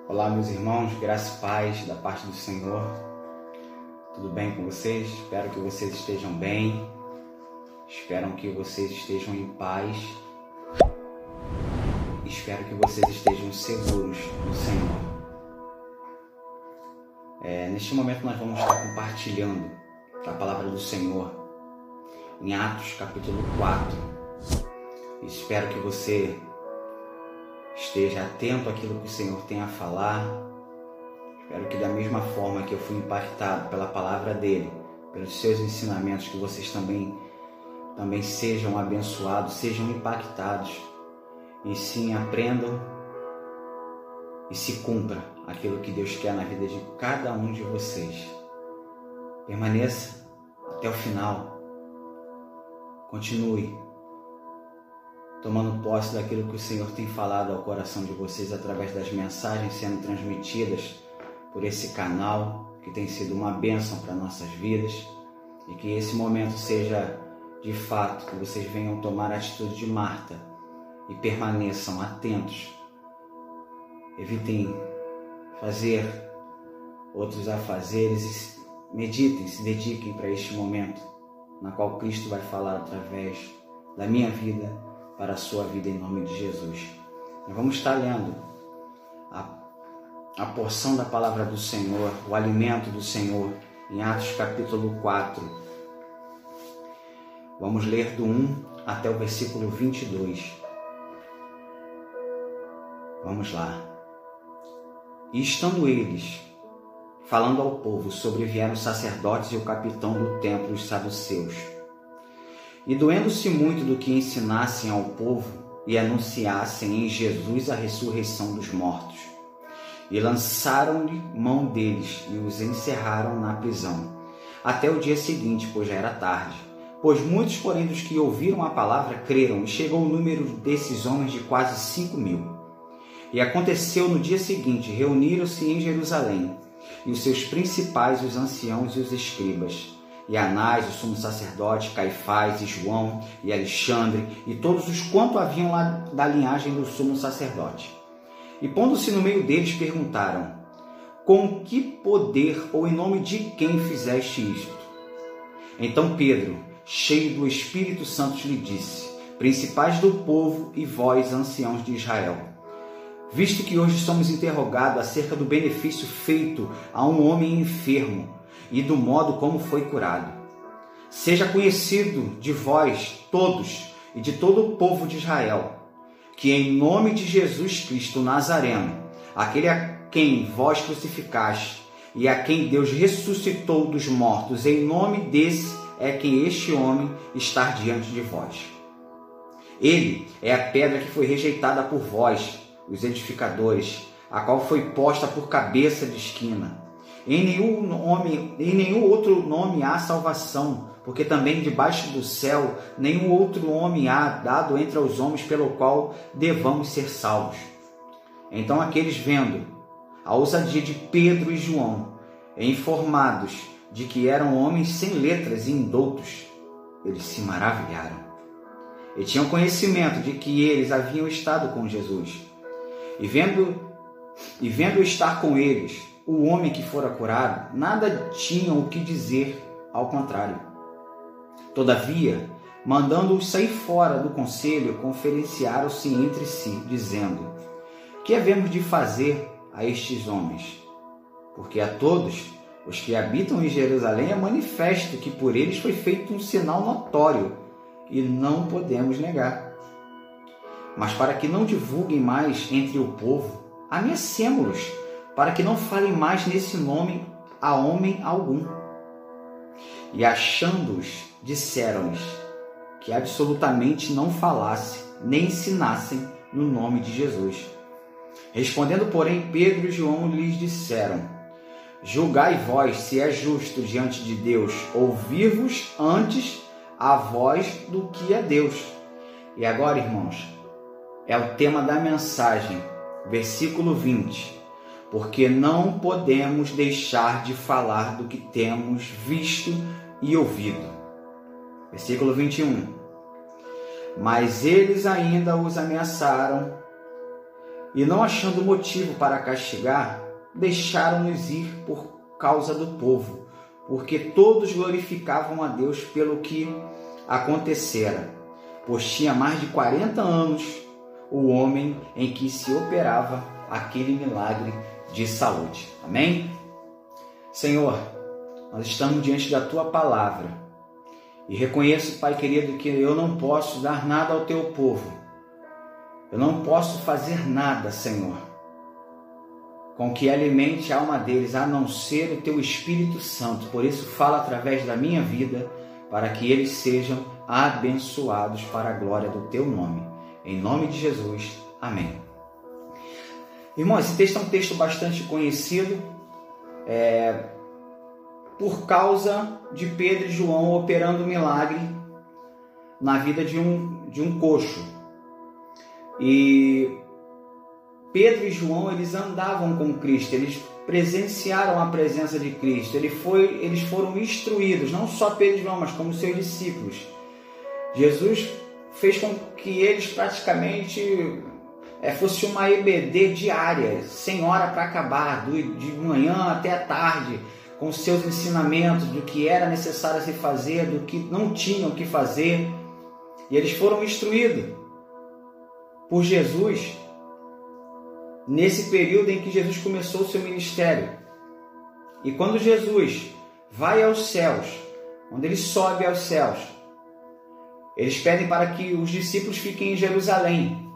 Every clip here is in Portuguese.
Olá, meus irmãos, graça e paz da parte do Senhor. Tudo bem com vocês? Espero que vocês estejam bem. Espero que vocês estejam em paz. Espero que vocês estejam seguros no Senhor. Neste momento nós vamos estar compartilhando a palavra do Senhor em Atos capítulo 4. Espero que você esteja atento àquilo que o Senhor tem a falar. Espero que da mesma forma que eu fui impactado pela palavra dele, pelos seus ensinamentos, que vocês também sejam abençoados, sejam impactados, e sim aprendam e se cumpra aquilo que Deus quer na vida de cada um de vocês. Permaneça até o final. Continue tomando posse daquilo que o Senhor tem falado ao coração de vocês através das mensagens sendo transmitidas por esse canal, que tem sido uma bênção para nossas vidas, e que esse momento seja de fato que vocês venham tomar a atitude de Marta e permaneçam atentos. Evitem fazer outros afazeres e meditem, se dediquem para este momento na qual Cristo vai falar através da minha vida para a sua vida, em nome de Jesus. Nós vamos estar lendo a porção da palavra do Senhor, o alimento do Senhor, em Atos capítulo 4. Vamos ler do 1 até o versículo 22. Vamos lá. E estando eles falando ao povo, sobrevieram os sacerdotes e o capitão do templo, os saduceus. E doendo-se muito do que ensinassem ao povo e anunciassem em Jesus a ressurreição dos mortos. E lançaram-lhe mão deles e os encerraram na prisão, até o dia seguinte, pois já era tarde. Pois muitos, porém, dos que ouviram a palavra creram, e chegou o número desses homens de quase 5.000. E aconteceu no dia seguinte, reuniram-se em Jerusalém, e os seus principais, os anciãos e os escribas, e Anás, o sumo sacerdote, Caifás, e João, e Alexandre, e todos os quanto haviam lá da linhagem do sumo sacerdote. E pondo-se no meio deles, perguntaram: com que poder ou em nome de quem fizeste isto? Então Pedro, cheio do Espírito Santo, lhe disse: principais do povo e vós, anciãos de Israel, visto que hoje somos interrogados acerca do benefício feito a um homem enfermo e do modo como foi curado, seja conhecido de vós todos e de todo o povo de Israel, que em nome de Jesus Cristo Nazareno, aquele a quem vós crucificaste e a quem Deus ressuscitou dos mortos, em nome desse é que este homem está diante de vós. Ele é a pedra que foi rejeitada por vós, os edificadores, a qual foi posta por cabeça de esquina. Em nenhum outro nome há salvação, porque também debaixo do céu nenhum outro nome há dado entre os homens pelo qual devamos ser salvos. Então aqueles, vendo a ousadia de Pedro e João, informados de que eram homens sem letras e indoutos, eles se maravilharam e tinham conhecimento de que eles haviam estado com Jesus. E vendo estar com eles o homem que fora curado, nada tinham o que dizer, ao contrário. Todavia, mandando-os sair fora do conselho, conferenciaram-se entre si, dizendo: que havemos de fazer a estes homens? Porque a todos os que habitam em Jerusalém é manifesto que por eles foi feito um sinal notório, e não podemos negar. Mas para que não divulguem mais entre o povo, ameacemo-los, para que não falem mais nesse nome a homem algum. E achando-os, disseram-lhes que absolutamente não falassem, nem ensinassem no nome de Jesus. Respondendo, porém, Pedro e João lhes disseram: julgai vós se é justo diante de Deus ouvir-vos antes a vós do que a Deus. E agora, irmãos, é o tema da mensagem, versículo 20. Porque não podemos deixar de falar do que temos visto e ouvido. Versículo 21. Mas eles ainda os ameaçaram e não achando motivo para castigar, deixaram-nos ir por causa do povo, porque todos glorificavam a Deus pelo que acontecera, pois tinha mais de 40 anos o homem em que se operava aquele milagre de saúde. Amém? Senhor, nós estamos diante da Tua palavra e reconheço, Pai querido, que eu não posso dar nada ao Teu povo. Eu não posso fazer nada, Senhor, com que alimente a alma deles, a não ser o Teu Espírito Santo. Por isso, fala através da minha vida, para que eles sejam abençoados para a glória do Teu nome. Em nome de Jesus. Amém. Irmão, esse texto é um texto bastante conhecido, por causa de Pedro e João operando um milagre na vida de um coxo. E Pedro e João, eles andavam com Cristo, eles presenciaram a presença de Cristo, eles foram instruídos, não só Pedro e João, mas como seus discípulos. Jesus fez com que eles praticamente fosse uma EBD diária, sem hora para acabar, de manhã até a tarde, com seus ensinamentos do que era necessário se fazer, do que não tinham que fazer. E eles foram instruídos por Jesus nesse período em que Jesus começou o seu ministério. E quando Jesus vai aos céus, quando ele sobe aos céus, eles pedem para que os discípulos fiquem em Jerusalém,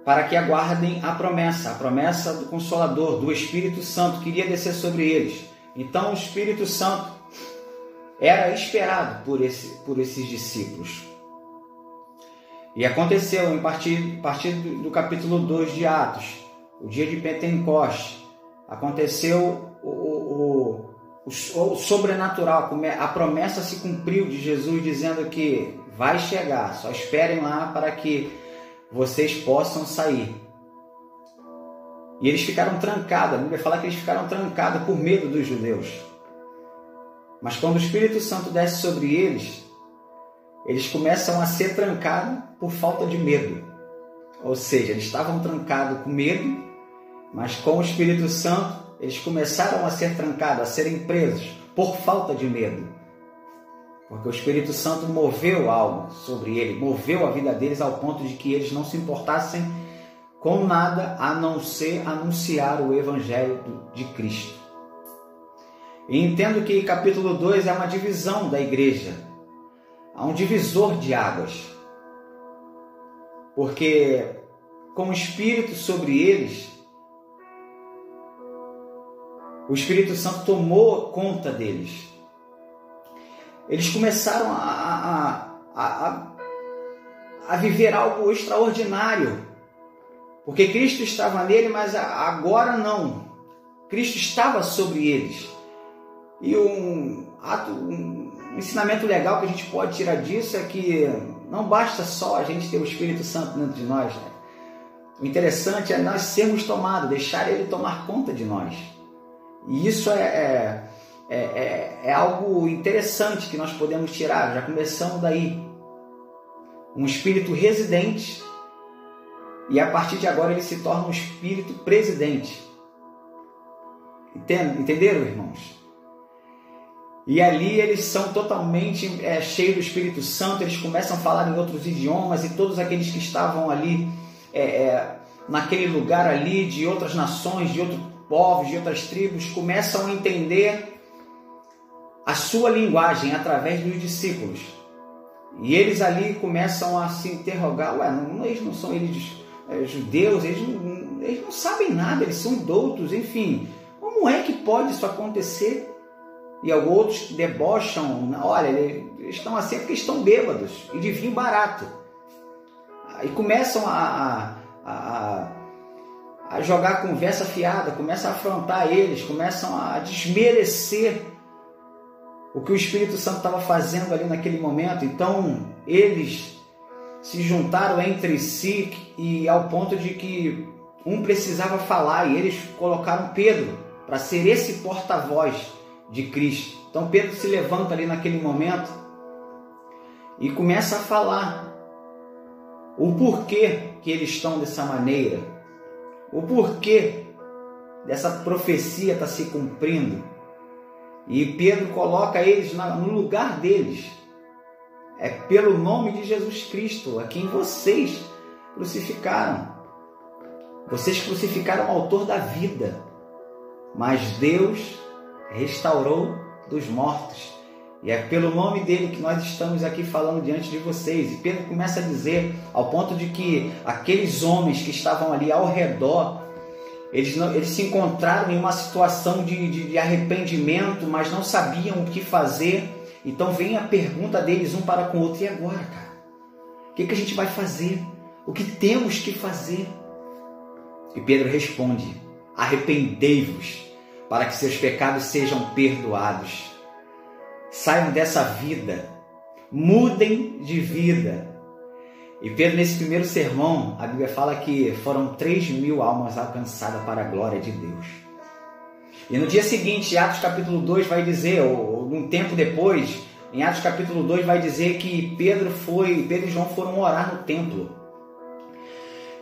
para que aguardem a promessa do Consolador, do Espírito Santo, que iria descer sobre eles. Então o Espírito Santo era esperado por esses discípulos. E aconteceu, a partir do capítulo 2 de Atos, o dia de Pentecostes, aconteceu o sobrenatural, a promessa se cumpriu de Jesus, dizendo que vai chegar, só esperem lá para que vocês possam sair. E eles ficaram trancados, a Bíblia fala que eles ficaram trancados por medo dos judeus. Mas quando o Espírito Santo desce sobre eles começam a ser trancados por falta de medo. Ou seja, eles estavam trancados com medo, mas com o Espírito Santo eles começaram a ser trancados, a serem presos por falta de medo. Porque o Espírito Santo moveu algo sobre ele, moveu a vida deles ao ponto de que eles não se importassem com nada a não ser anunciar o Evangelho de Cristo. E entendo que capítulo 2 é uma divisão da igreja, há um divisor de águas. Porque com o Espírito sobre eles, o Espírito Santo tomou conta deles. Eles começaram a viver algo extraordinário, porque Cristo estava nele, mas agora não. Cristo estava sobre eles. E um ensinamento legal que a gente pode tirar disso é que não basta só a gente ter o Espírito Santo dentro de nós. Né? O interessante é nós sermos tomados, deixar ele tomar conta de nós. E isso é algo interessante que nós podemos tirar, já começamos daí. Um espírito residente, e a partir de agora ele se torna um espírito presidente. Entenderam, irmãos? E ali eles são totalmente cheios do Espírito Santo, eles começam a falar em outros idiomas, e todos aqueles que estavam ali, naquele lugar ali, de outras nações, de outros povos, de outras tribos, começam a entender a sua linguagem através dos discípulos. E eles ali começam a se interrogar, eles não são judeus, eles não sabem nada, eles são doutos, enfim, como é que pode isso acontecer? E outros debocham, olha, eles estão assim porque estão bêbados e de vinho barato. E começam a jogar a conversa fiada, começam a afrontar eles, começam a desmerecer o que o Espírito Santo estava fazendo ali naquele momento. Então eles se juntaram entre si, e ao ponto de que um precisava falar, e eles colocaram Pedro para ser esse porta-voz de Cristo. Então Pedro se levanta ali naquele momento e começa a falar. o porquê que eles estão dessa maneira, o porquê dessa profecia está se cumprindo. E Pedro coloca eles no lugar deles. É pelo nome de Jesus Cristo, a quem vocês crucificaram. Vocês crucificaram o autor da vida, mas Deus restaurou dos mortos. E é pelo nome dele que nós estamos aqui falando diante de vocês. E Pedro começa a dizer, ao ponto de que aqueles homens que estavam ali ao redor, eles se encontraram em uma situação de arrependimento, mas não sabiam o que fazer. Então vem a pergunta deles um para com o outro: e agora, cara? O que a gente vai fazer? O que temos que fazer? E Pedro responde: arrependei-vos, para que seus pecados sejam perdoados. Saiam dessa vida, mudem de vida. E Pedro, nesse primeiro sermão, a Bíblia fala que foram 3.000 almas alcançadas para a glória de Deus. E no dia seguinte, Atos capítulo 2 vai dizer, ou um tempo depois, em Atos capítulo 2 vai dizer que Pedro e João foram orar no templo.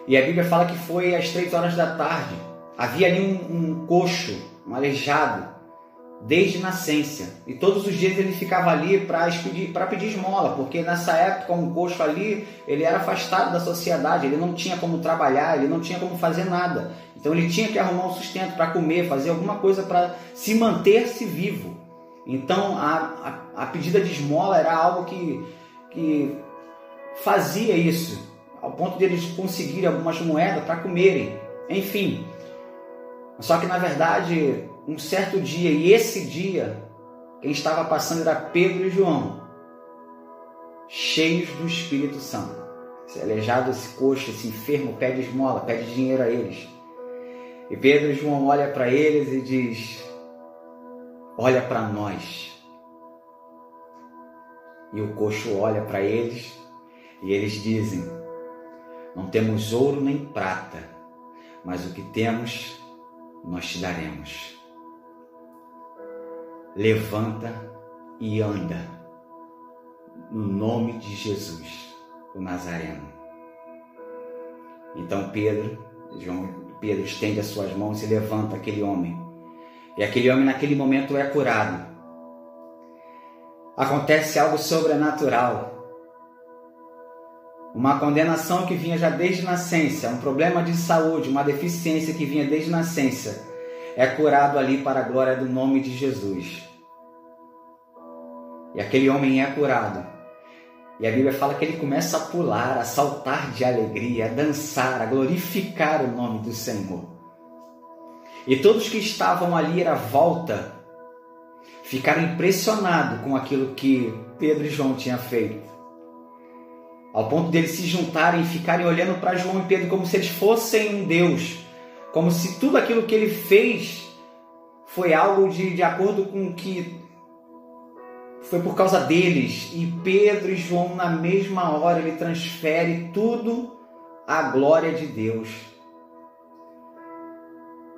E a Bíblia fala que foi às 3 horas da tarde. Havia ali um coxo, um aleijado, desde nascença. E todos os dias ele ficava ali para pedir esmola, porque nessa época um coxo ali, ele era afastado da sociedade, ele não tinha como trabalhar, ele não tinha como fazer nada. Então ele tinha que arrumar um sustento para comer, fazer alguma coisa para se manter-se vivo. Então a pedida de esmola era algo que fazia isso, ao ponto de eles conseguirem algumas moedas para comerem. Enfim, só que na verdade, um certo dia, e esse dia, quem estava passando era Pedro e João, cheios do Espírito Santo. Esse aleijado, esse coxo, esse enfermo pede esmola, pede dinheiro a eles. E Pedro e João olham para eles e diz: olha para nós. E o coxo olha para eles e eles dizem: não temos ouro nem prata, mas o que temos nós te daremos. Levanta e anda, no nome de Jesus, o Nazareno. Então Pedro estende as suas mãos e levanta aquele homem. E aquele homem naquele momento é curado. Acontece algo sobrenatural. Uma condenação que vinha já desde nascença, um problema de saúde, uma deficiência que vinha desde nascença, é curado ali para a glória do nome de Jesus. E aquele homem é curado. E a Bíblia fala que ele começa a pular, a saltar de alegria, a dançar, a glorificar o nome do Senhor. E todos que estavam ali à volta ficaram impressionados com aquilo que Pedro e João tinham feito. Ao ponto deles se juntarem e ficarem olhando para João e Pedro como se eles fossem um Deus. Como se tudo aquilo que ele fez foi algo de acordo com o que foi por causa deles. E Pedro e João, na mesma hora, ele transfere tudo à glória de Deus.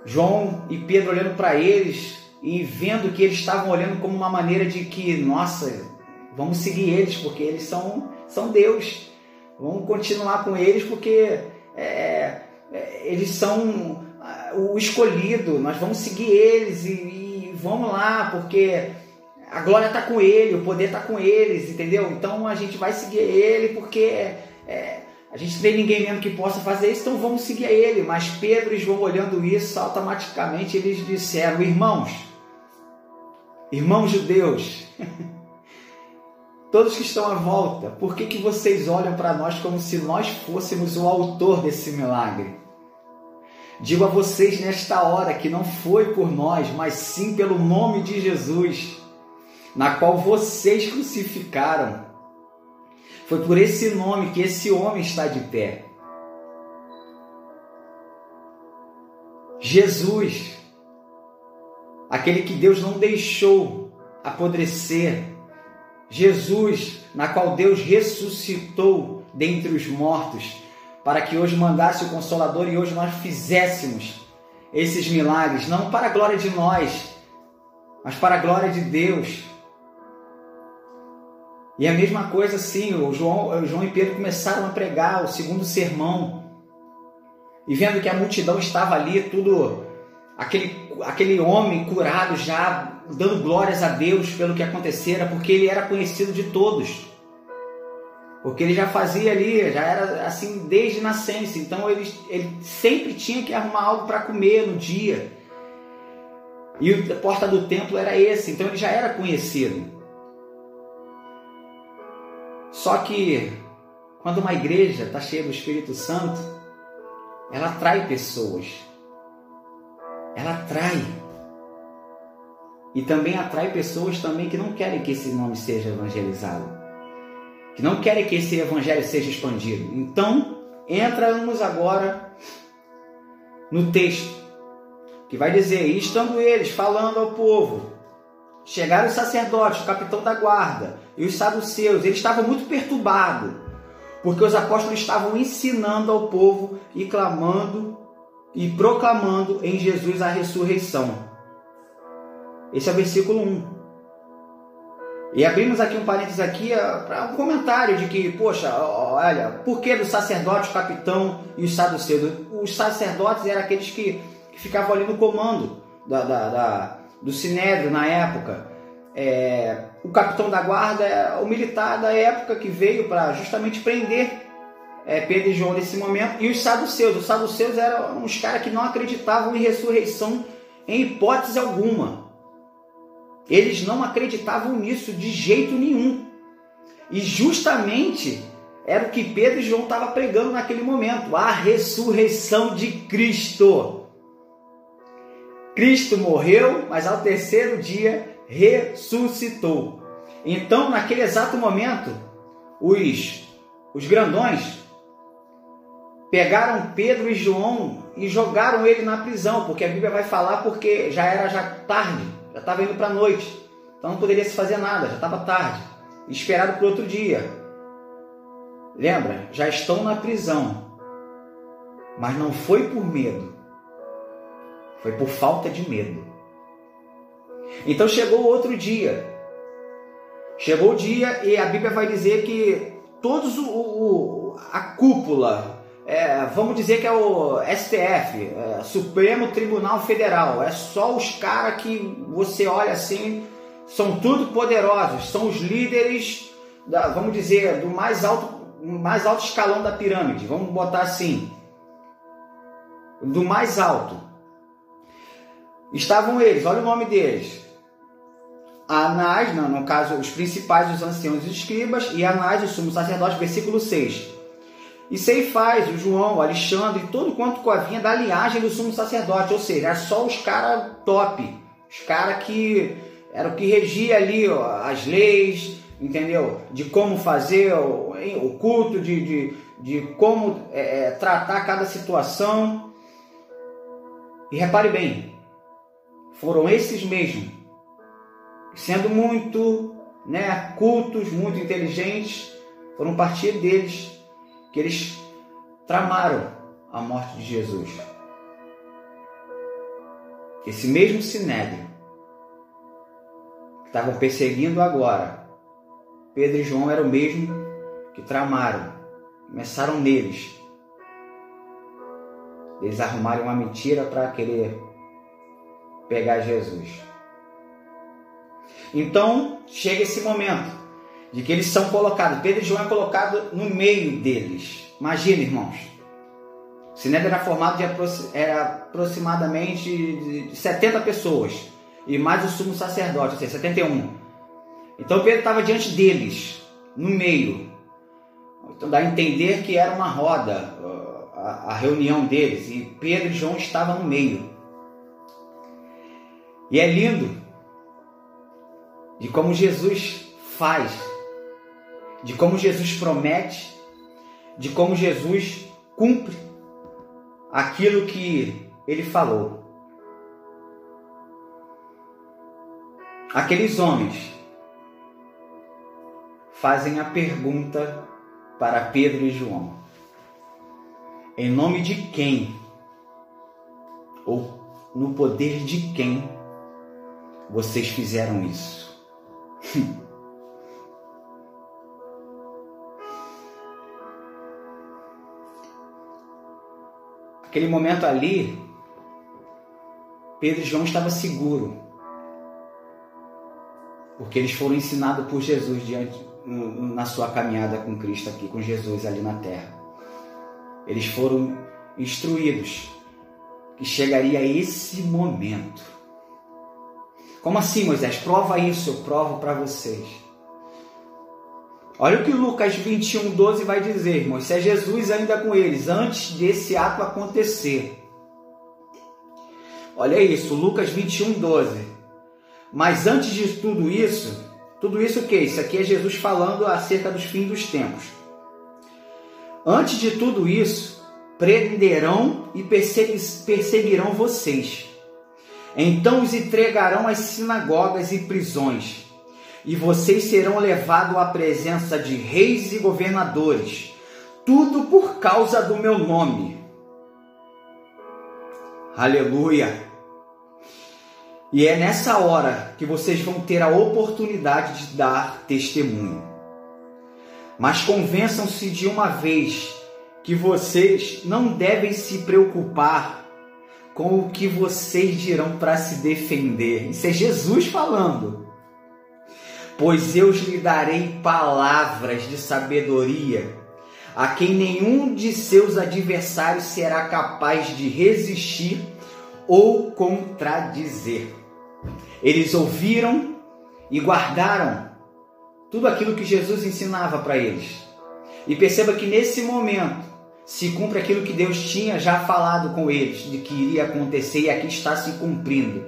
João e Pedro olhando para eles e vendo que eles estavam olhando como uma maneira de que, nossa, vamos seguir eles, porque eles são Deus. Vamos continuar com eles, porque eles são o escolhido. Nós vamos seguir eles e vamos lá, porque a glória está com ele, o poder está com eles, entendeu? Então a gente vai seguir ele, porque a gente não tem ninguém mesmo que possa fazer isso, então vamos seguir ele. Mas Pedro e João, olhando isso, automaticamente eles disseram: irmãos judeus, todos que estão à volta, por que vocês olham para nós como se nós fôssemos o autor desse milagre? Digo a vocês nesta hora que não foi por nós, mas sim pelo nome de Jesus, na qual vocês crucificaram. Foi por esse nome que esse homem está de pé. Jesus, aquele que Deus não deixou apodrecer. Jesus, na qual Deus ressuscitou dentre os mortos, para que hoje mandasse o Consolador e hoje nós fizéssemos esses milagres, não para a glória de nós, mas para a glória de Deus. E a mesma coisa assim, o João e Pedro começaram a pregar o segundo sermão. E vendo que a multidão estava ali, tudo, aquele homem curado já, dando glórias a Deus pelo que acontecera, porque ele era conhecido de todos. Porque ele já fazia ali, já era assim desde nascença. Então ele sempre tinha que arrumar algo para comer no dia. E a porta do templo era esse, então ele já era conhecido. Só que quando uma igreja está cheia do Espírito Santo, ela atrai pessoas. Ela atrai. E também atrai pessoas também que não querem que esse nome seja evangelizado. Que não querem que esse evangelho seja expandido. Então, entramos agora no texto, que vai dizer: e estando eles falando ao povo, chegaram os sacerdotes, o capitão da guarda e os saduceus. Eles estavam muito perturbados, porque os apóstolos estavam ensinando ao povo e clamando e proclamando em Jesus a ressurreição. Esse é o versículo 1. E abrimos aqui um parênteses aqui para um comentário de que, poxa, olha, por que do sacerdote, o capitão e os saduceus? Os sacerdotes eram aqueles que ficavam ali no comando do sinédrio na época. O capitão da guarda é o militar da época que veio para justamente prender Pedro e João nesse momento. E os saduceus eram uns caras que não acreditavam em ressurreição em hipótese alguma. Eles não acreditavam nisso de jeito nenhum. E justamente era o que Pedro e João estavam pregando naquele momento: a ressurreição de Cristo. Cristo morreu, mas ao terceiro dia ressuscitou. Então, naquele exato momento, os grandões pegaram Pedro e João e jogaram ele na prisão, porque a Bíblia vai falar porque já era tarde. Já estava indo para a noite, então não poderia se fazer nada, já estava tarde, esperado para outro dia. Lembra? Já estão na prisão, mas não foi por medo, foi por falta de medo. Então chegou outro dia, chegou o dia e a Bíblia vai dizer que todos a cúpula, vamos dizer que é o STF, Supremo Tribunal Federal, é só os caras que você olha assim, são tudo poderosos, são os líderes, vamos dizer, do mais alto escalão da pirâmide, vamos botar assim, do mais alto. Estavam eles, olha o nome deles: Anás, no caso os principais, os anciãos e os escribas, e Anás, o sumo sacerdote, versículo 6. E Ceifás, o João, o Alexandre, todo quanto vinha da linhagem do sumo sacerdote, ou seja, era só os caras top, os caras que era o que regia ali as leis, entendeu? De como fazer o culto, de como tratar cada situação. E repare bem, foram esses mesmos, sendo muito cultos, muito inteligentes, foram partir deles que eles tramaram a morte de Jesus. Esse mesmo sinédrio que estavam perseguindo agora, Pedro e João eram o mesmo que tramaram, começaram neles. Eles arrumaram uma mentira para querer pegar Jesus. Então chega esse momento de que eles são colocados, Pedro e João é colocado no meio deles. Imagina, irmãos, o sinédrio era formado era aproximadamente de 70 pessoas, e mais o sumo sacerdote, ou seja, 71. Então Pedro estava diante deles, no meio. Então dá a entender que era uma roda, a reunião deles, e Pedro e João estavam no meio. E é lindo de como Jesus faz, de como Jesus promete, de como Jesus cumpre aquilo que ele falou. Aqueles homens fazem a pergunta para Pedro e João: em nome de quem, ou no poder de quem vocês fizeram isso? Aquele momento ali, Pedro e João estavam seguros, porque eles foram ensinados por Jesus na sua caminhada com Cristo aqui, com Jesus ali na terra. Eles foram instruídos que chegaria esse momento. Como assim, Moisés? Prova isso, eu provo para vocês. Olha o que Lucas 21:12 vai dizer, irmãos. Se é Jesus ainda com eles, antes desse ato acontecer. Olha isso, Lucas 21:12. Mas antes de tudo isso o que? Isso aqui é Jesus falando acerca dos fins dos tempos. Antes de tudo isso, prenderão e perseguirão vocês. Então os entregarão às sinagogas e prisões, e vocês serão levados à presença de reis e governadores, tudo por causa do meu nome. Aleluia! E é nessa hora que vocês vão ter a oportunidade de dar testemunho. Mas convençam-se de uma vez que vocês não devem se preocupar com o que vocês dirão para se defender. Isso é Jesus falando. Pois eu lhe darei palavras de sabedoria, a quem nenhum de seus adversários será capaz de resistir ou contradizer. Eles ouviram e guardaram tudo aquilo que Jesus ensinava para eles. E perceba que nesse momento se cumpre aquilo que Deus tinha já falado com eles, de que iria acontecer, e aqui está se cumprindo.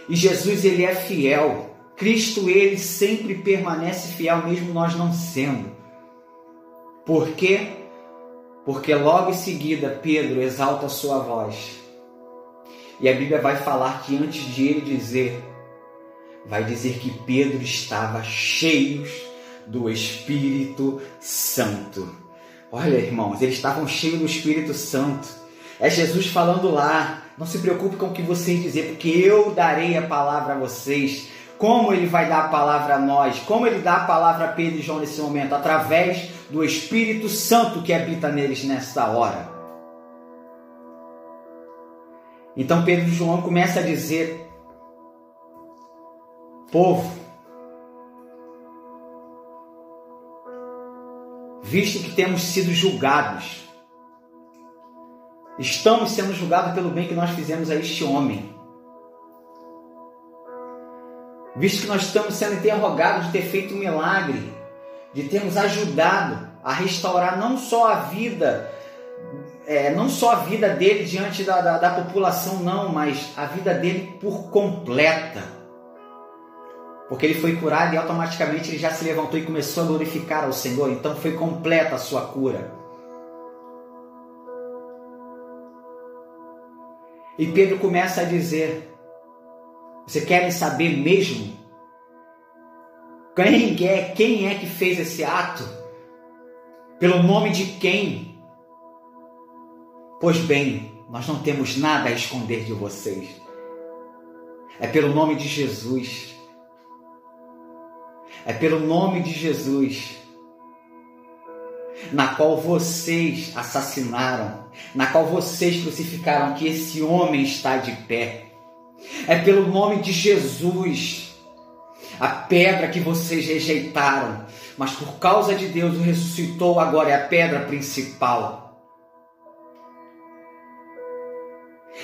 E Jesus, ele é fiel. Cristo, ele sempre permanece fiel, mesmo nós não sendo. Por quê? Porque logo em seguida Pedro exalta a sua voz. E a Bíblia vai falar que antes de ele dizer, vai dizer que Pedro estava cheio do Espírito Santo. Olha, irmãos, eles estavam cheios do Espírito Santo. É Jesus falando lá, não se preocupe com o que vocês dizem, porque eu darei a palavra a vocês. Como ele vai dar a palavra a nós? Como ele dá a palavra a Pedro e João nesse momento? Através do Espírito Santo que habita neles nesta hora. Então Pedro e João começam a dizer: povo, visto que temos sido julgados, estamos sendo julgados pelo bem que nós fizemos a este homem, visto que nós estamos sendo interrogados de ter feito um milagre, de termos ajudado a restaurar não só a vida dele diante da população, não, mas a vida dele por completa. Porque ele foi curado e automaticamente ele já se levantou e começou a glorificar ao Senhor. Então foi completa a sua cura. E Pedro começa a dizer: você querem saber mesmo quem é que fez esse ato? Pelo nome de quem? Pois bem, nós não temos nada a esconder de vocês. É pelo nome de Jesus. É pelo nome de Jesus, na qual vocês assassinaram, na qual vocês crucificaram, que esse homem está de pé. É pelo nome de Jesus, a pedra que vocês rejeitaram, mas por causa de Deus o ressuscitou, agora é a pedra principal.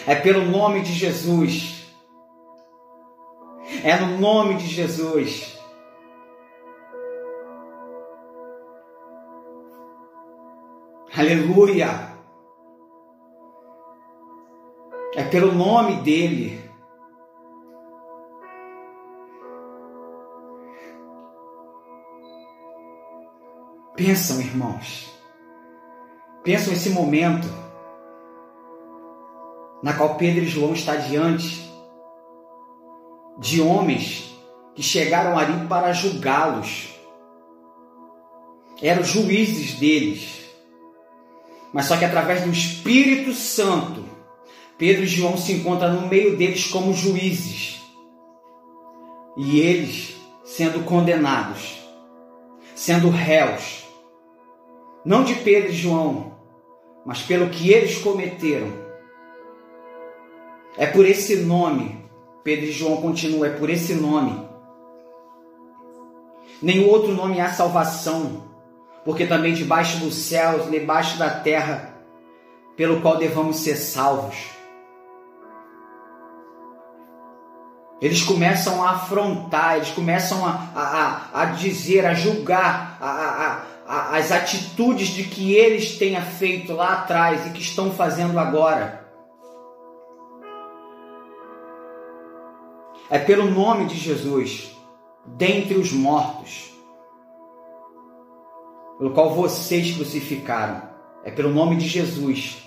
É pelo nome de Jesus. É no nome de Jesus. Aleluia! É pelo nome dele. Pensam, irmãos. Pensam nesse momento na qual Pedro e João estão diante de homens que chegaram ali para julgá-los. Eram juízes deles. Mas só que através do Espírito Santo, Pedro e João se encontram no meio deles como juízes. E eles sendo condenados, sendo réus, não de Pedro e João, mas pelo que eles cometeram. É por esse nome, Pedro e João continuam, é por esse nome. Nenhum outro nome há salvação, porque também debaixo dos céus, debaixo da terra, pelo qual devamos ser salvos. Eles começam a afrontar, eles começam a dizer, a julgar as atitudes de que eles tenham feito lá atrás e que estão fazendo agora. É pelo nome de Jesus, dentre os mortos, pelo qual vocês crucificaram. É pelo nome de Jesus.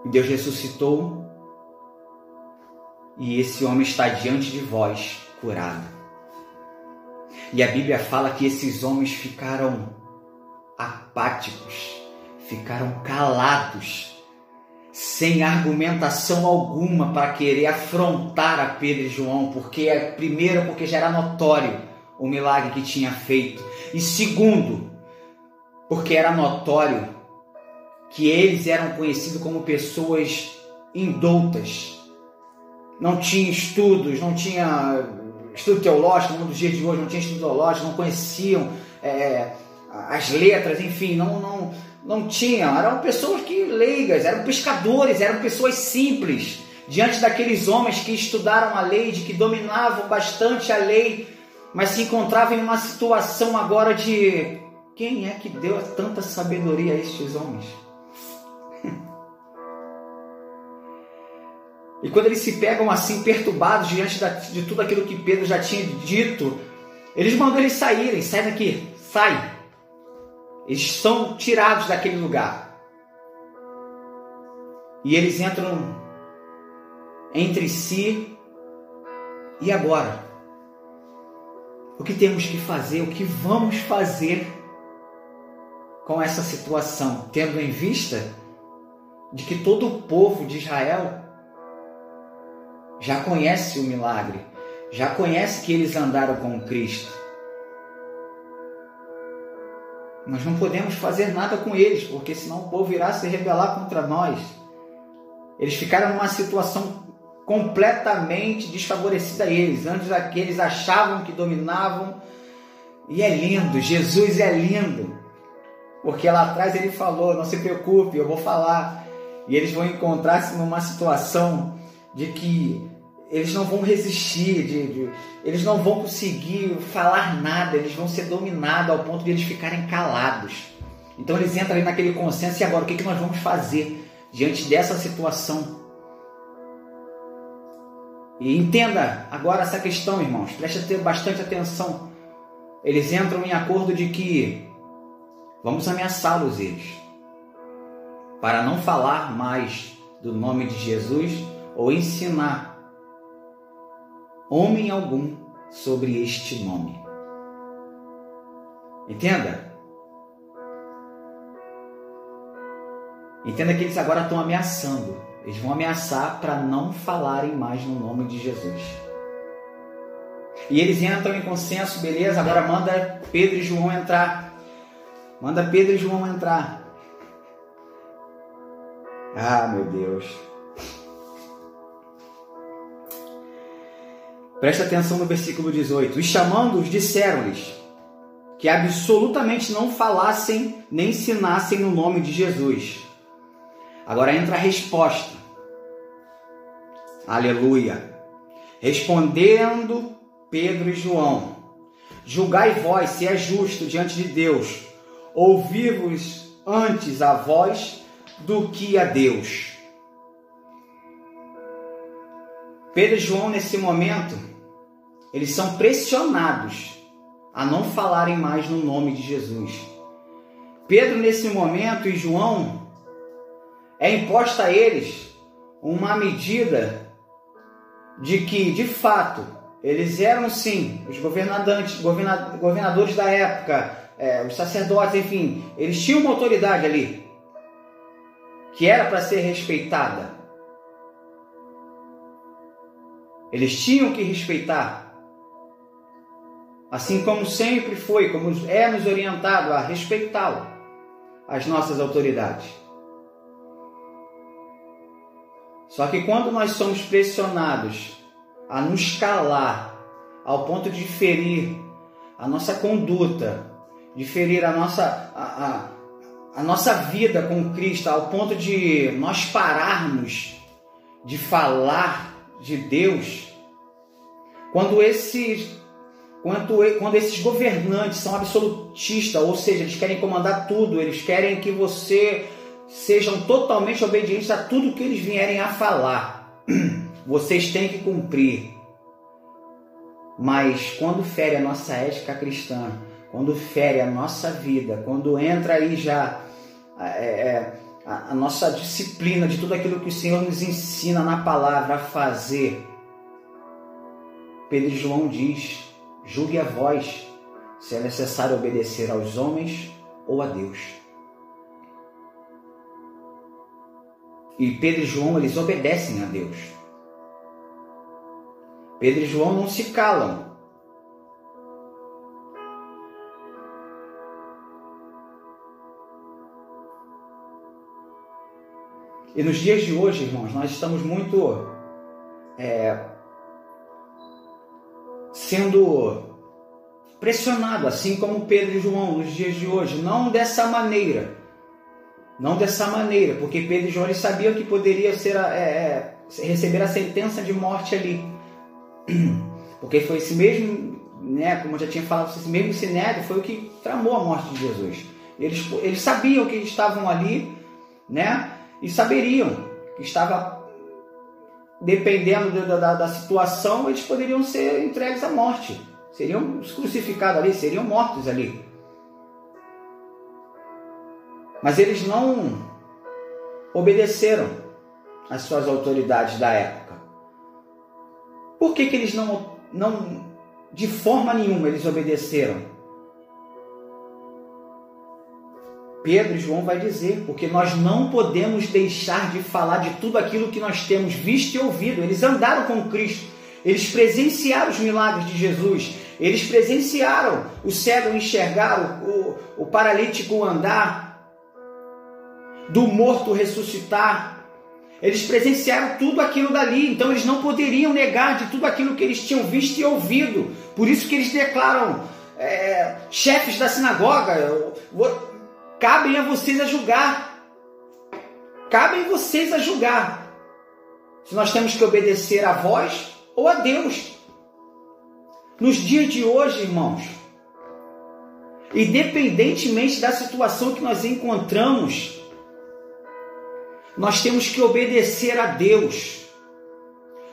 E Deus ressuscitou. E esse homem está diante de vós, curado. E a Bíblia fala que esses homens ficaram apáticos, ficaram calados, sem argumentação alguma para querer afrontar a Pedro e João, porque já era notório o milagre que tinha feito, e segundo, porque era notório que eles eram conhecidos como pessoas indoutas, não tinha estudos, não tinha estudo teológico, no dia de hoje não tinha estudo teológico, não conheciam as letras, enfim, não tinham, eram pessoas que leigas, eram pescadores, eram pessoas simples, diante daqueles homens que estudaram a lei, de que dominavam bastante a lei, mas se encontravam em uma situação agora de quem é que deu tanta sabedoria a estes homens? E quando eles se pegam assim perturbados diante de tudo aquilo que Pedro já tinha dito, eles mandam eles saírem, sai daqui, sai. Eles são tirados daquele lugar. E eles entram entre si. E agora? O que temos que fazer? O que vamos fazer com essa situação? Tendo em vista de que todo o povo de Israel já conhece o milagre, já conhece que eles andaram com Cristo. Nós não podemos fazer nada com eles, porque senão o povo irá se rebelar contra nós. Eles ficaram numa situação completamente desfavorecida a eles. Antes aqueles achavam que dominavam. E é lindo, Jesus é lindo. Porque lá atrás ele falou, não se preocupe, eu vou falar. E eles vão encontrar-se numa situação de que eles não vão resistir, eles não vão conseguir falar nada, eles vão ser dominados ao ponto de eles ficarem calados. Então eles entram ali naquele consenso, e agora o que nós vamos fazer diante dessa situação? E entenda agora essa questão, irmãos, preste bastante atenção. Eles entram em acordo de que vamos ameaçá-los eles, para não falar mais do nome de Jesus ou ensinar homem algum sobre este nome. Entenda? Entenda que eles agora estão ameaçando. Eles vão ameaçar para não falarem mais no nome de Jesus. E eles entram em consenso, beleza, agora manda Pedro e João entrar. Manda Pedro e João entrar. Ah, meu Deus. Presta atenção no versículo 18. E chamando-os, disseram-lhes que absolutamente não falassem nem ensinassem no nome de Jesus. Agora entra a resposta. Aleluia. Respondendo Pedro e João: julgai vós se é justo diante de Deus, ouvir-vos antes a vós do que a Deus. Pedro e João, nesse momento, eles são pressionados a não falarem mais no nome de Jesus. Pedro, nesse momento, e João, é imposta a eles uma medida de que, de fato, eles eram, sim, os governadores da época, os sacerdotes, enfim, eles tinham uma autoridade ali, que era para ser respeitada. Eles tinham que respeitar. Assim como sempre foi, como é nos orientado a respeitá-lo, as nossas autoridades. Só que quando nós somos pressionados a nos calar, ao ponto de ferir a nossa conduta, de ferir a nossa vida com Cristo, ao ponto de nós pararmos de falar de Deus, quando esses governantes são absolutistas, ou seja, eles querem comandar tudo, eles querem que você sejam totalmente obedientes a tudo que eles vierem a falar. Vocês têm que cumprir. Mas quando fere a nossa ética cristã, quando fere a nossa vida, quando entra aí já a nossa disciplina de tudo aquilo que o Senhor nos ensina na palavra a fazer, Pedro e João diz: julgue a vós se é necessário obedecer aos homens ou a Deus. E Pedro e João, eles obedecem a Deus. Pedro e João não se calam. E nos dias de hoje, irmãos, nós estamos muito sendo pressionados, assim como Pedro e João nos dias de hoje. Não dessa maneira, porque Pedro e João eles sabiam que poderia receber a sentença de morte ali. Porque foi esse mesmo, como eu já tinha falado, esse mesmo Sinédrio foi o que tramou a morte de Jesus. Eles sabiam que estavam ali, e saberiam que estava, dependendo da situação, eles poderiam ser entregues à morte. Seriam crucificados ali, seriam mortos ali. Mas eles não obedeceram às suas autoridades da época. Por que eles não, de forma nenhuma, eles obedeceram? Pedro e João vai dizer, porque nós não podemos deixar de falar de tudo aquilo que nós temos visto e ouvido. Eles andaram com Cristo, eles presenciaram os milagres de Jesus, eles presenciaram o cego enxergar, o paralítico andar, do morto ressuscitar. Eles presenciaram tudo aquilo dali, então eles não poderiam negar de tudo aquilo que eles tinham visto e ouvido. Por isso que eles declaram, chefes da sinagoga, cabem a vocês a julgar. Cabem vocês a julgar. Se nós temos que obedecer a vós ou a Deus. Nos dias de hoje, irmãos, independentemente da situação que nós encontramos, nós temos que obedecer a Deus.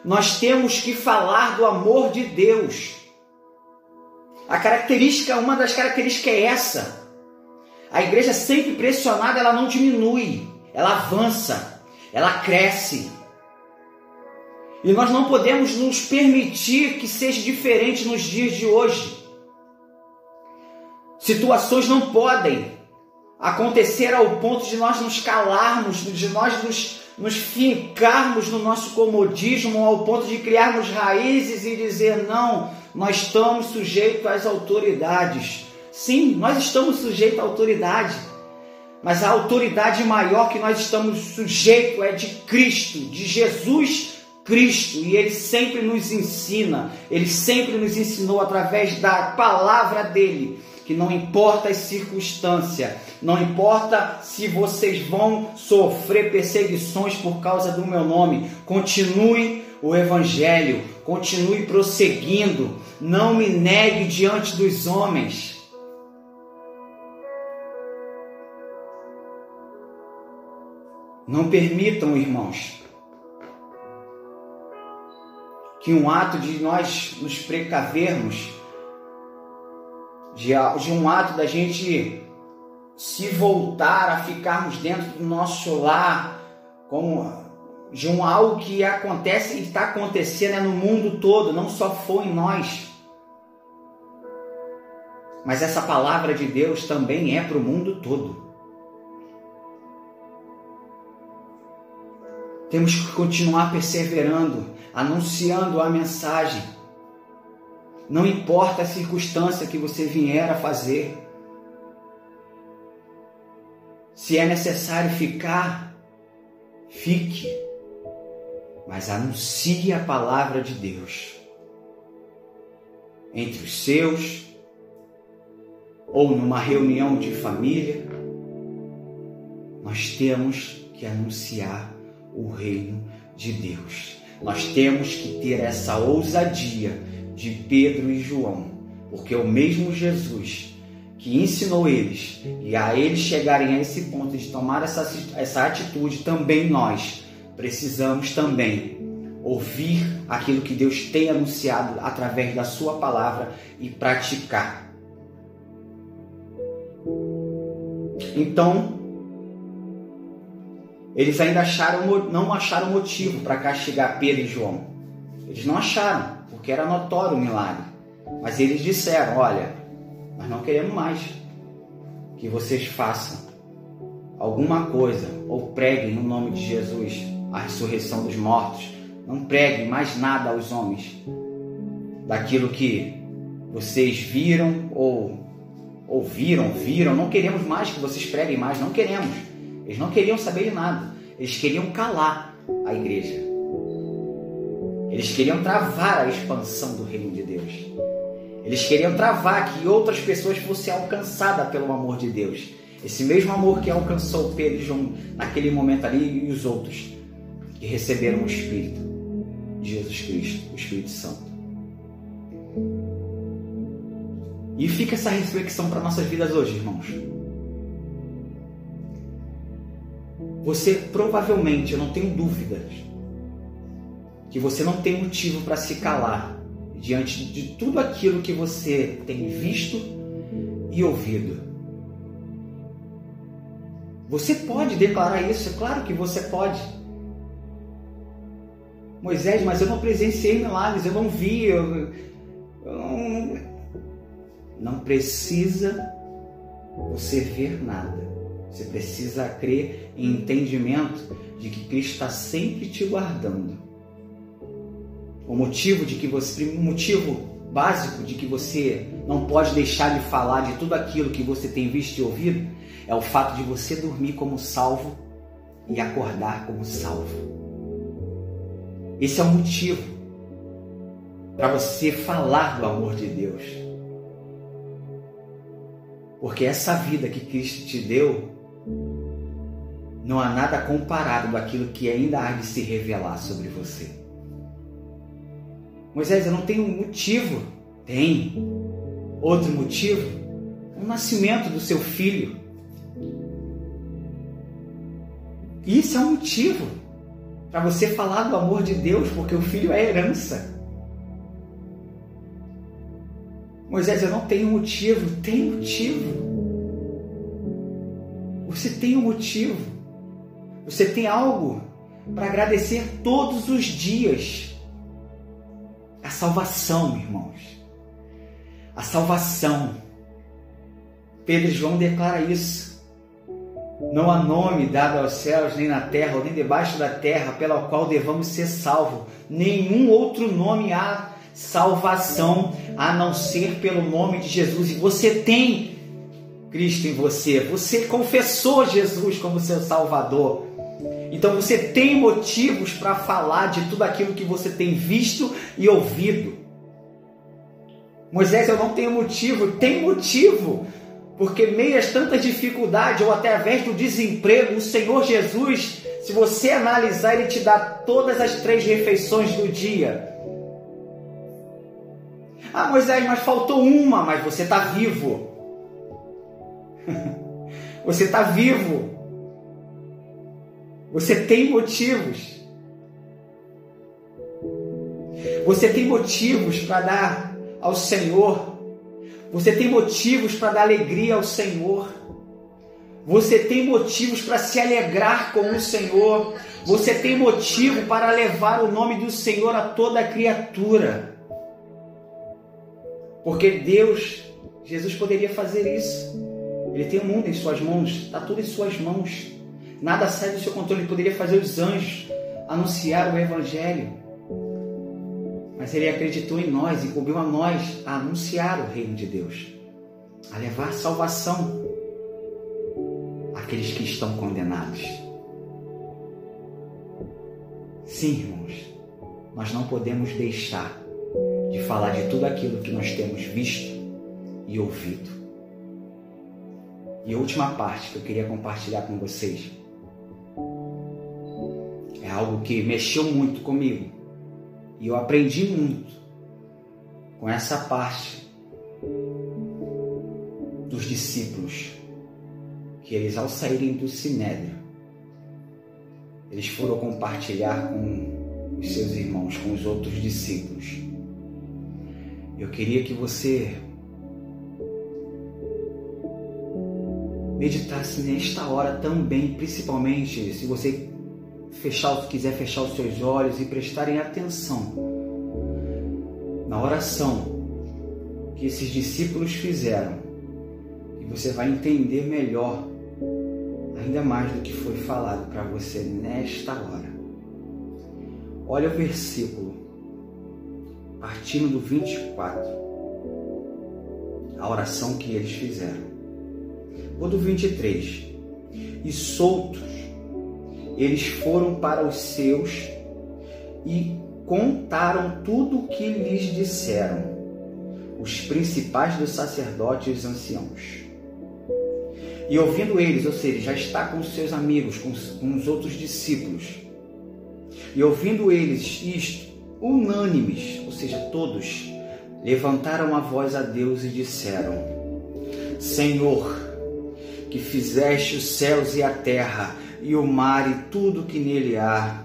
Nós temos que falar do amor de Deus. Uma das características é essa. A igreja sempre pressionada, ela não diminui, ela avança, ela cresce. E nós não podemos nos permitir que seja diferente nos dias de hoje. Situações não podem acontecer ao ponto de nós nos calarmos, de nós nos fincarmos no nosso comodismo, ao ponto de criarmos raízes e dizer: não, nós estamos sujeitos às autoridades. Sim, nós estamos sujeitos à autoridade, mas a autoridade maior que nós estamos sujeitos é de Cristo, de Jesus Cristo, e Ele sempre nos ensina, Ele sempre nos ensinou através da palavra dEle, que não importa as circunstâncias, não importa se vocês vão sofrer perseguições por causa do meu nome, continue o Evangelho, continue prosseguindo, não me negue diante dos homens. Não permitam, irmãos, que um ato de nós nos precavermos, de um ato da gente se voltar a ficarmos dentro do nosso lar, de algo que acontece e está acontecendo no mundo todo, não só foi em nós. Mas essa palavra de Deus também é para o mundo todo. Temos que continuar perseverando, anunciando a mensagem. Não importa a circunstância que você vier a fazer. Se é necessário ficar, fique. mas anuncie a palavra de Deus entre os seus, ou numa reunião de família. Nós temos que anunciar o reino de Deus. Nós temos que ter essa ousadia de Pedro e João, porque o mesmo Jesus que ensinou eles, e a eles chegarem a esse ponto de tomar essa atitude, também nós precisamos também ouvir aquilo que Deus tem anunciado através da sua palavra e praticar. Então, eles ainda não acharam motivo para castigar Pedro e João. Eles não acharam, porque era notório o milagre. Mas eles disseram: olha, nós não queremos mais que vocês façam alguma coisa ou preguem no nome de Jesus a ressurreição dos mortos. Não preguem mais nada aos homens daquilo que vocês viram ou ouviram, viram. Não queremos mais que vocês preguem mais, não queremos. Eles não queriam saber de nada. Eles queriam calar a igreja. Eles queriam travar a expansão do reino de Deus. Eles queriam travar que outras pessoas fossem alcançadas pelo amor de Deus. Esse mesmo amor que alcançou Pedro e João naquele momento ali, e os outros que receberam o Espírito de Jesus Cristo, o Espírito Santo. E fica essa reflexão para nossas vidas hoje, irmãos. Você provavelmente, eu não tenho dúvidas, que você não tem motivo para se calar diante de tudo aquilo que você tem visto e ouvido. Você pode declarar isso, é claro que você pode. Moisés, mas eu não presenciei milagres, eu não vi, Não precisa você ver nada. Você precisa crer em entendimento de que Cristo está sempre te guardando. O motivo básico de que você não pode deixar de falar de tudo aquilo que você tem visto e ouvido é o fato de você dormir como salvo e acordar como salvo. Esse é o motivo para você falar do amor de Deus. Porque essa vida que Cristo te deu, não há nada comparado daquilo que ainda há de se revelar sobre você. Moisés, eu não tenho motivo. Tem. Outro motivo? O nascimento do seu filho. Isso é um motivo para você falar do amor de Deus, porque o filho é herança. Moisés, eu não tenho motivo. Tem motivo. Você tem um motivo. Você tem algo para agradecer todos os dias. A salvação, irmãos. A salvação. Pedro e João declaram isso. Não há nome dado aos céus, nem na terra, ou nem debaixo da terra, pela qual devamos ser salvos. Nenhum outro nome há salvação, a não ser pelo nome de Jesus. E você tem Cristo em você. Você confessou Jesus como seu Salvador. Então você tem motivos para falar de tudo aquilo que você tem visto e ouvido. Moisés, eu não tenho motivo. Tem motivo. Porque meias tantas dificuldades ou até através do desemprego, o Senhor Jesus, se você analisar, Ele te dá todas as 3 refeições do dia. Ah, Moisés, mas faltou uma, mas você está vivo. Você está vivo. Você tem motivos. Você tem motivos para dar ao Senhor. Você tem motivos para dar alegria ao Senhor. Você tem motivos para se alegrar com o Senhor. Você tem motivo para levar o nome do Senhor a toda a criatura. Porque Deus, Jesus poderia fazer isso. Ele tem o mundo em suas mãos, está tudo em suas mãos. Nada sai do seu controle. Ele poderia fazer os anjos anunciar o Evangelho. Mas Ele acreditou em nós e incumbiu a nós a anunciar o reino de Deus, a levar salvação àqueles que estão condenados. Sim, irmãos, nós não podemos deixar de falar de tudo aquilo que nós temos visto e ouvido. E a última parte que eu queria compartilhar com vocês é algo que mexeu muito comigo e eu aprendi muito com essa parte dos discípulos, que eles, ao saírem do Sinédrio, eles foram compartilhar com os seus irmãos, com os outros discípulos. Eu queria que você meditasse nesta hora também, principalmente se você quiser fechar os seus olhos e prestarem atenção na oração que esses discípulos fizeram, e você vai entender melhor, ainda mais do que foi falado para você nesta hora. Olha o versículo, partindo do 24, a oração que eles fizeram. Ou do 23. E soltos, eles foram para os seus e contaram tudo o que lhes disseram os principais dos sacerdotes e os anciãos. E ouvindo eles, ou seja, já está com os seus amigos, com os outros discípulos, e ouvindo eles isto, unânimes, ou seja, todos, levantaram a voz a Deus e disseram: Senhor, que fizeste os céus e a terra, e o mar e tudo que nele há,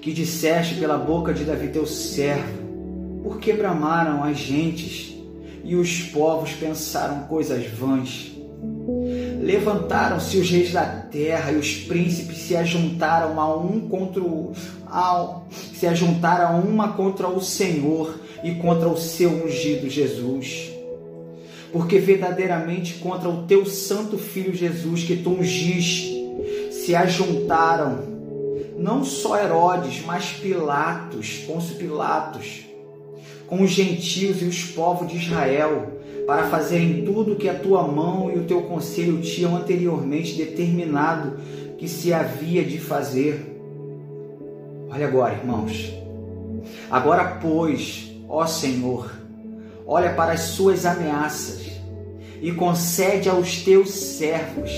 que disseste pela boca de Davi teu servo, por que bramaram as gentes, e os povos pensaram coisas vãs? Levantaram-se os reis da terra, e os príncipes se ajuntaram uma contra o Senhor e contra o seu ungido Jesus. Porque verdadeiramente contra o teu santo Filho Jesus, que tu ungiste, se ajuntaram não só Herodes, mas Pôncio Pilatos, com os gentios e os povos de Israel, para fazerem tudo o que a tua mão e o teu conselho tinham anteriormente determinado que se havia de fazer. Olha agora, irmãos. Agora, pois, ó Senhor, olha para as suas ameaças e concede aos teus servos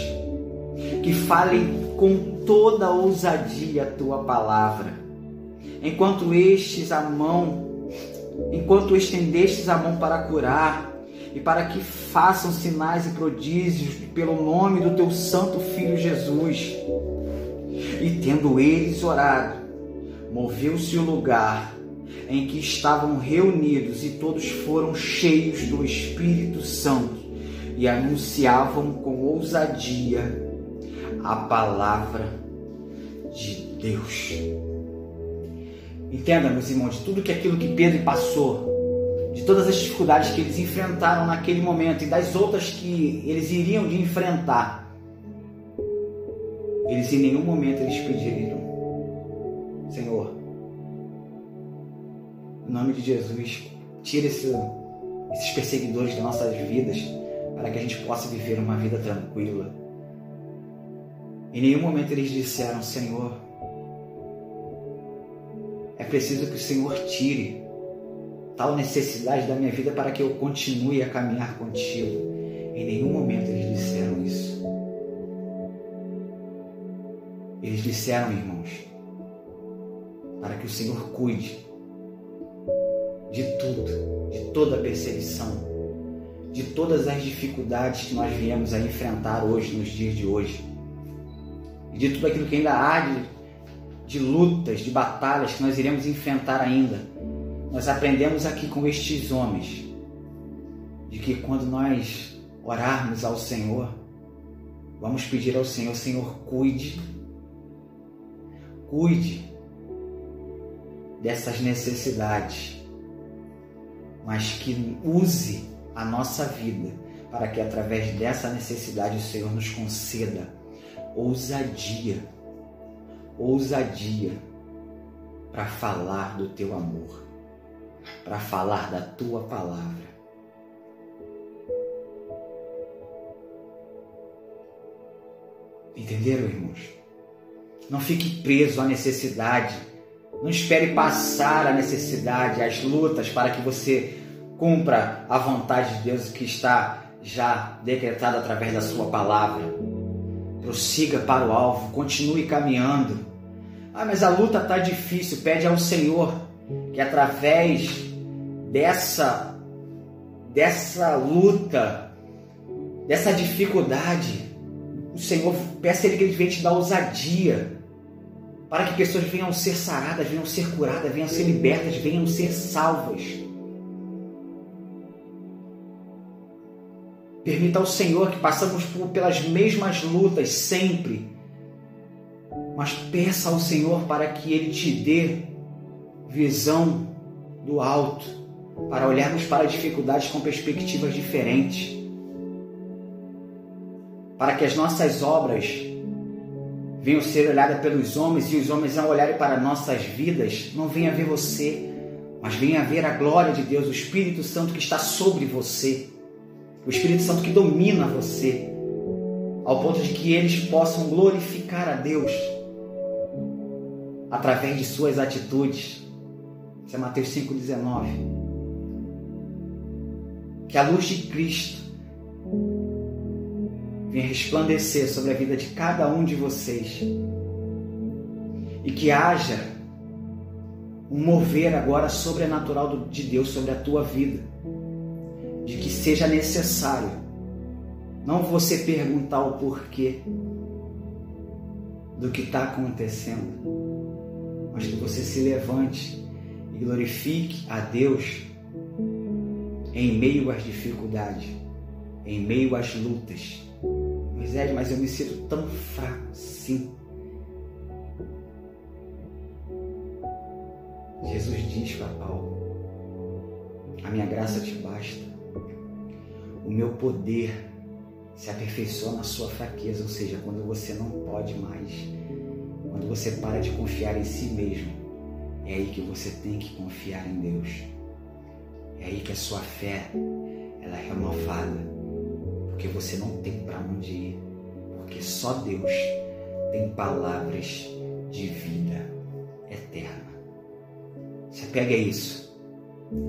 que falem com toda ousadia a tua palavra, enquanto estendestes a mão para curar, e para que façam sinais e prodígios pelo nome do teu santo Filho Jesus. E tendo eles orado, moveu-se o lugar em que estavam reunidos, e todos foram cheios do Espírito Santo e anunciavam com ousadia a palavra de Deus. Entenda, meus irmãos, de tudo aquilo que Pedro passou, de todas as dificuldades que eles enfrentaram naquele momento e das outras que eles iriam de enfrentar, eles em nenhum momento eles pediram: Senhor, em nome de Jesus, tira esses perseguidores das nossas vidas, para que a gente possa viver uma vida tranquila. Em nenhum momento eles disseram: Senhor, é preciso que o Senhor tire tal necessidade da minha vida para que eu continue a caminhar contigo. Em nenhum momento eles disseram isso. Eles disseram, irmãos, para que o Senhor cuide de tudo, de toda a perseguição, de todas as dificuldades que nós viemos a enfrentar hoje, nos dias de hoje, e de tudo aquilo que ainda há de lutas, de batalhas que nós iremos enfrentar ainda. Nós aprendemos aqui com estes homens de que quando nós orarmos ao Senhor, vamos pedir ao Senhor: Senhor, cuide dessas necessidades, mas que use a nossa vida para que através dessa necessidade o Senhor nos conceda ousadia para falar do teu amor, para falar da tua palavra. Entenderam, irmãos? Não fique preso à necessidade Não espere passar a necessidade, as lutas, para que você cumpra a vontade de Deus que está já decretada através da sua palavra. Prossiga para o alvo, continue caminhando. Mas a luta está difícil. Pede ao Senhor que através dessa luta, dessa dificuldade, o Senhor, peça a Ele que Ele venha te dar ousadia, para que pessoas venham ser saradas, venham ser curadas, venham ser libertas, venham ser salvas. Permita ao Senhor que passamos pelas mesmas lutas sempre, mas peça ao Senhor para que Ele te dê visão do alto, para olharmos para dificuldades com perspectivas diferentes, para que as nossas obras venham ser olhadas pelos homens e os homens, ao olharem para nossas vidas, não venham ver você, mas venham ver a glória de Deus, o Espírito Santo que está sobre você, o Espírito Santo que domina você, ao ponto de que eles possam glorificar a Deus através de suas atitudes. Isso é Mateus 5,19. Que a luz de Cristo venha resplandecer sobre a vida de cada um de vocês e que haja um mover agora sobrenatural de Deus sobre a tua vida, de que seja necessário não você perguntar o porquê do que está acontecendo, mas que você se levante e glorifique a Deus em meio às dificuldades, em meio às lutas. Moisés, mas eu me sinto tão fraco, sim. Jesus diz para Paulo: a minha graça te basta, o meu poder se aperfeiçoa na sua fraqueza, ou seja, quando você não pode mais, quando você para de confiar em si mesmo, é aí que você tem que confiar em Deus. É aí que a sua fé ela é renovada, porque você não tem para onde ir, porque só Deus tem palavras de vida eterna. Se apegue a isso,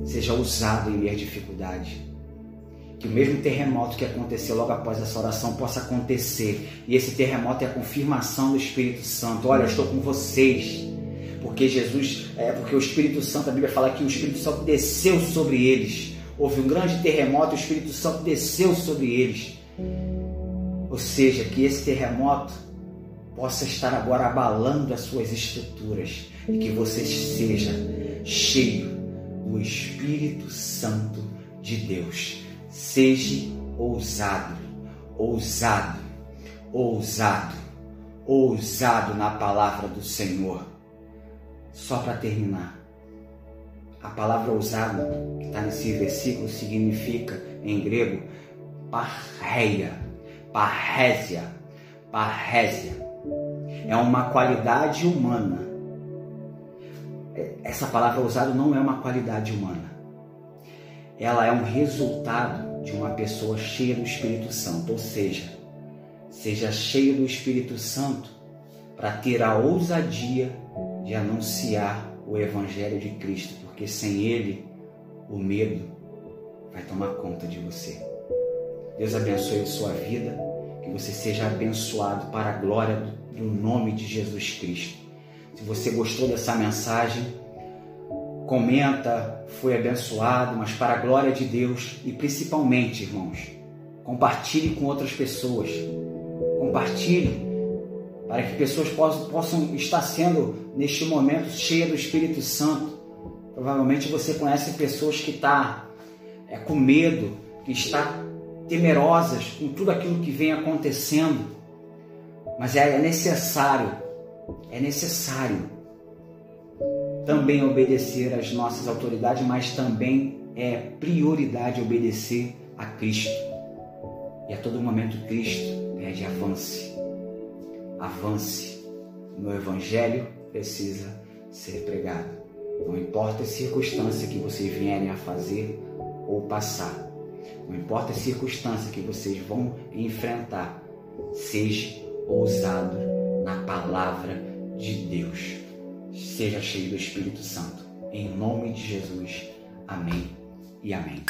seja ousado em meio às dificuldades, que o mesmo terremoto que aconteceu logo após essa oração possa acontecer, e esse terremoto é a confirmação do Espírito Santo. Olha, eu estou com vocês, porque porque o Espírito Santo, a Bíblia fala que o Espírito Santo desceu sobre eles. Houve um grande terremoto e o Espírito Santo desceu sobre eles. Ou seja, que esse terremoto possa estar agora abalando as suas estruturas e que você seja cheio do Espírito Santo de Deus. Seja ousado, ousado, ousado, ousado na palavra do Senhor. Só para terminar, a palavra ousado que está nesse versículo significa em grego parreia, parrésia, parrésia. É uma qualidade humana. Essa palavra ousado não é uma qualidade humana. Ela é um resultado de uma pessoa cheia do Espírito Santo, ou seja, seja cheio do Espírito Santo para ter a ousadia de anunciar o Evangelho de Cristo, porque sem Ele, o medo vai tomar conta de você. Deus abençoe a sua vida, que você seja abençoado para a glória do nome de Jesus Cristo. Se você gostou dessa mensagem, comenta, foi abençoado, mas para a glória de Deus, e principalmente, irmãos, compartilhe com outras pessoas. Compartilhe para que pessoas possam estar sendo, neste momento, cheias do Espírito Santo. Provavelmente você conhece pessoas que estão com medo, que estão temerosas com tudo aquilo que vem acontecendo. Mas é necessário também obedecer às nossas autoridades, mas também é prioridade obedecer a Cristo. E a todo momento Cristo pede avance. Avance. O meu Evangelho precisa ser pregado. Não importa a circunstância que vocês vierem a fazer ou passar. Não importa a circunstância que vocês vão enfrentar. Seja ousado na palavra de Deus. seja cheio do Espírito Santo. Em nome de Jesus. Amém e amém.